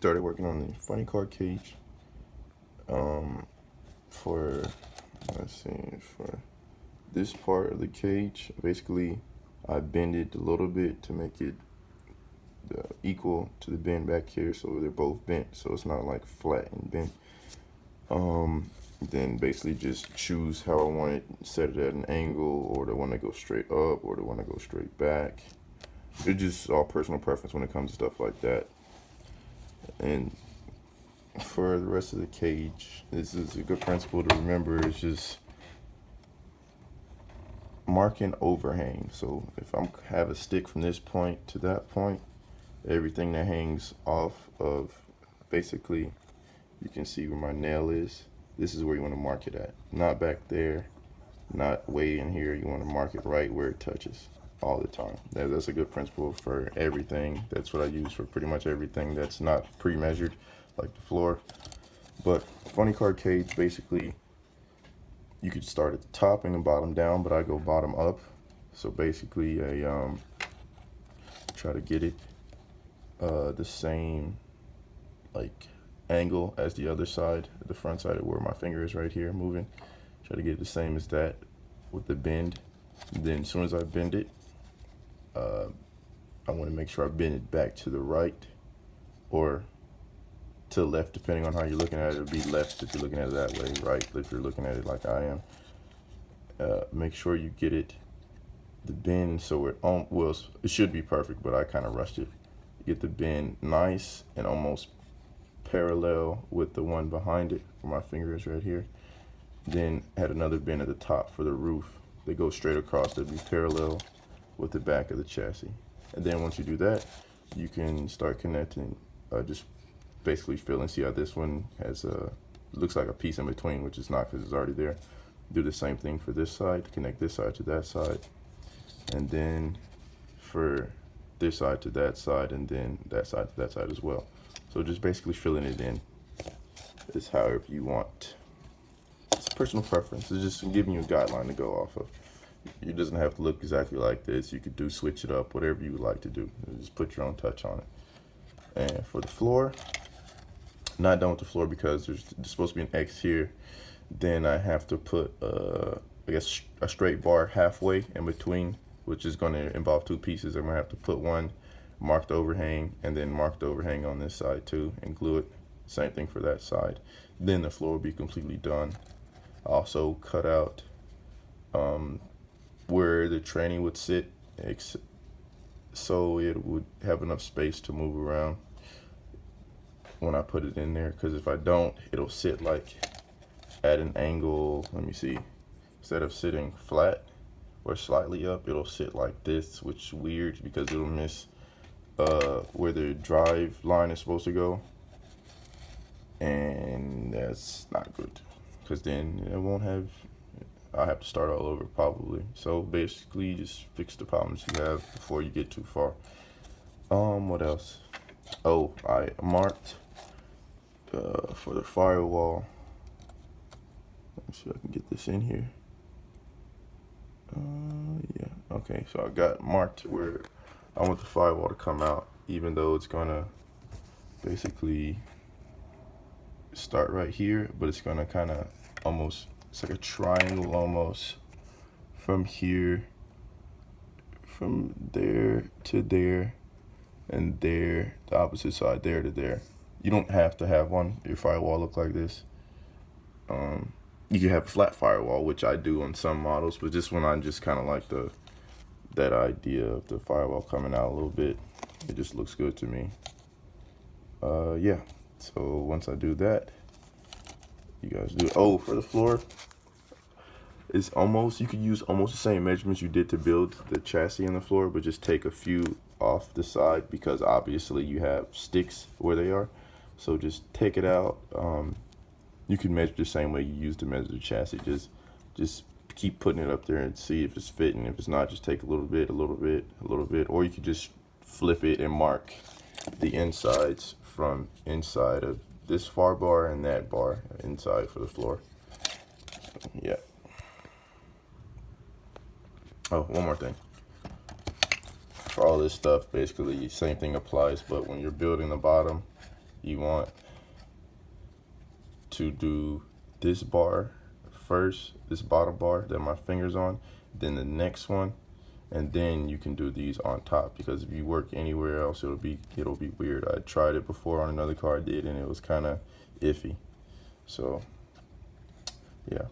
started working on the funny car cage. For let's see, for this part of the cage, basically I bend it a little bit to make it equal to the bend back here, so they're both bent, so it's not like flat and bent. Then basically just choose how I want it, set it at an angle, or the one that goes straight up, or the one that goes straight back. It's just all personal preference when it comes to stuff like that. And for the rest of the cage, this is a good principle to remember. It's just marking overhang. So if I have a stick from this point to that point, everything that hangs off of, basically, you can see where my nail is. This is where you want to mark it at. Not back there, not way in here. You want to mark it right where it touches all the time. That's a good principle for everything. That's what I use for pretty much everything that's not pre-measured, like the floor. But funny car cage, basically, you could start at the top and the bottom down, but I go bottom up. So basically, I try to get it the same like angle as the other side, the front side of where my finger is right here moving. Try to get it the same as that with the bend. And then as soon as I bend it, I want to make sure I bend it back to the right or to the left, depending on how you're looking at it. It'll be left if you're looking at it that way, right if you're looking at it like I am. Make sure you get it, the bend, so it should be perfect, but I kind of rushed it. Get the bend nice and almost parallel with the one behind it, where my finger is right here. Then add another bend at the top for the roof. They go straight across, they'll be parallel with the back of the chassis. And then once you do that, you can start connecting, just basically feel and see how this one has looks like a piece in between, which is not, because it's already there. Do the same thing for this side, connect this side to that side, and then for this side to that side, and then that side to that side as well. So just basically filling it in is however you want. It's personal preference. It's just giving you a guideline to go off of. It doesn't have to look exactly like this. You could switch it up, whatever you would like to do. Just put your own touch on it. And for the floor, not done with the floor because there's supposed to be an X here. Then I have to put, I guess, a straight bar halfway in between, which is going to involve two pieces. I'm going to have to put one marked overhang and then marked overhang on this side too, and glue it. Same thing for that side. Then the floor will be completely done. I also cut out where the tranny would sit, so it would have enough space to move around when I put it in there, because if I don't, it'll sit like at an angle. Let me see, instead of sitting flat or slightly up, it'll sit like this, which is weird because it'll miss where the drive line is supposed to go, and that's not good, because then it won't have, I'll have to start all over probably. So basically just fix the problems you have before you get too far. What else? Oh, I marked for the firewall. Let me see if I can get this in here. Yeah, okay, so I got marked where I want the firewall to come out, even though it's gonna basically start right here, but it's gonna kind of almost, it's like a triangle almost, from here, from there to there, and there, the opposite side, there to there. You don't have to have your firewall look like this. You can have a flat firewall, which I do on some models, but this one I just kind of like that idea of the firewall coming out a little bit. It just looks good to me. Yeah, so once I do that, you guys do, oh, for the floor, it's almost, you could use almost the same measurements you did to build the chassis on the floor, but just take a few off the side, because obviously you have sticks where they are. So just take it out. You can measure the same way you used to measure the chassis. Just keep putting it up there and see if it's fitting. If it's not, just take a little bit, a little bit, a little bit, or you could just flip it and mark the insides from inside of this far bar and that bar inside for the floor. Yeah. Oh, one more thing. For all this stuff, basically same thing applies, but when you're building the bottom, you want to do this bar first, this bottom bar that my finger's on, then the next one, and then you can do these on top, because if you work anywhere else it'll be weird. I tried it before on another car I did and it was kind of iffy. So yeah.